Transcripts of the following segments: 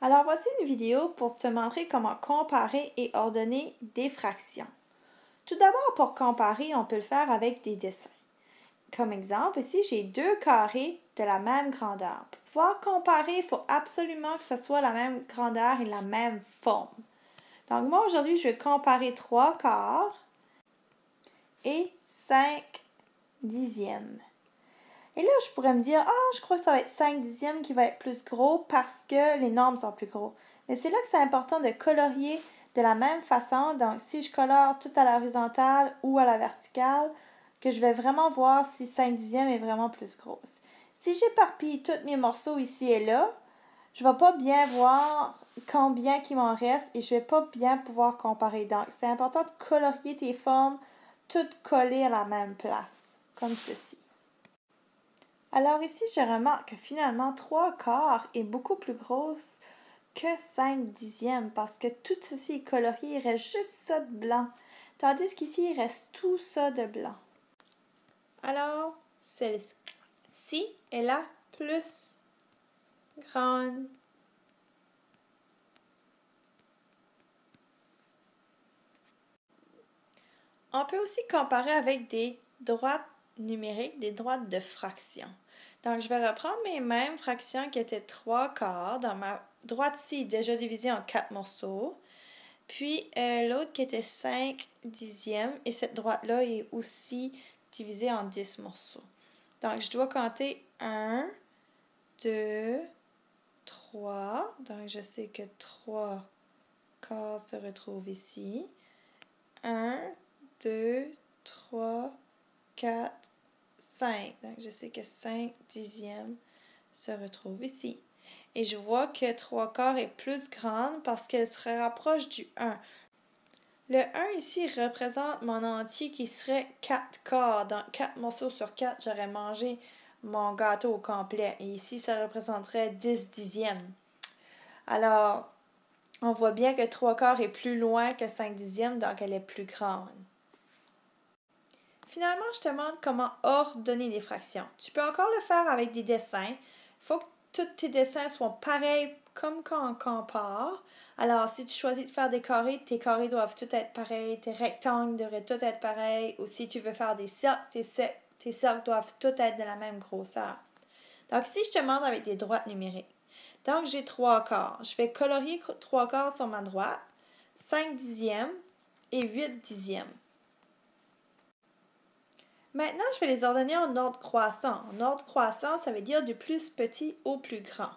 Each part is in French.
Alors voici une vidéo pour te montrer comment comparer et ordonner des fractions. Tout d'abord, pour comparer, on peut le faire avec des dessins. Comme exemple, ici, j'ai deux carrés de la même grandeur. Pour pouvoir comparer, il faut absolument que ce soit la même grandeur et la même forme. Donc moi, aujourd'hui, je vais comparer 3 quarts et 5 dixièmes. Et là, je pourrais me dire, je crois que ça va être 5 dixièmes qui va être plus gros parce que les nombres sont plus gros. Mais c'est là que c'est important de colorier de la même façon. Donc, si je colore tout à la horizontale ou à la verticale, que je vais vraiment voir si 5 dixièmes est vraiment plus grosse. Si j'éparpille tous mes morceaux ici et là, je ne vais pas bien voir combien il m'en reste et je ne vais pas bien pouvoir comparer. Donc, c'est important de colorier tes formes toutes collées à la même place, comme ceci. Alors ici, je remarque que finalement, 3 quarts est beaucoup plus grosse que 5 dixièmes parce que tout ceci est colorié, il reste juste ça de blanc. Tandis qu'ici, il reste tout ça de blanc. Alors, celle-ci est la plus grande. On peut aussi comparer avec des droites numériques, des droites de fractions. Donc, je vais reprendre mes mêmes fractions qui étaient 3 quarts. Dans ma droite ici, déjà divisée en 4 morceaux. Puis, l'autre qui était 5 dixièmes. Et cette droite-là est aussi divisée en 10 morceaux. Donc, je dois compter 1, 2, 3. Donc, je sais que 3 quarts se retrouvent ici. 1, 2, 3, 4, 5. Donc, je sais que 5 dixièmes se retrouvent ici. Et je vois que 3 quarts est plus grande parce qu'elle se rapproche du 1. Le 1 ici représente mon entier qui serait 4 quarts. Dans 4 morceaux sur 4, j'aurais mangé mon gâteau au complet. Et ici, ça représenterait 10 dixièmes. Alors, on voit bien que 3 quarts est plus loin que 5 dixièmes, donc elle est plus grande. Finalement, je te montre comment ordonner des fractions. Tu peux encore le faire avec des dessins. Il faut que tous tes dessins soient pareils comme quand on compare. Alors, si tu choisis de faire des carrés, tes carrés doivent tous être pareils, tes rectangles devraient tous être pareils. Ou si tu veux faire des cercles, tes cercles doivent tous être de la même grosseur. Donc, ici, je te montre avec des droites numériques. Donc, j'ai 3 quarts. Je vais colorier 3 quarts sur ma droite, 5 dixièmes et 8 dixièmes. Maintenant, je vais les ordonner en ordre croissant. En ordre croissant, ça veut dire du plus petit au plus grand.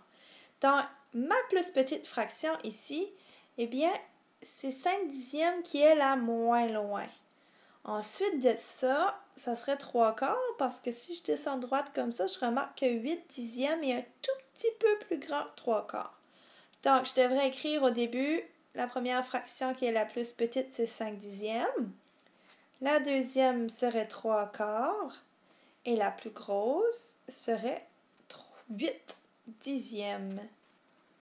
Dans ma plus petite fraction ici, eh bien, c'est 5 dixièmes qui est la moins loin. Ensuite de ça, ça serait 3 quarts parce que si je descends droite comme ça, je remarque que 8 dixièmes est un tout petit peu plus grand que 3 quarts. Donc, je devrais écrire au début, la première fraction qui est la plus petite, c'est 5 dixièmes. La deuxième serait 3 quarts et la plus grosse serait 8 dixièmes.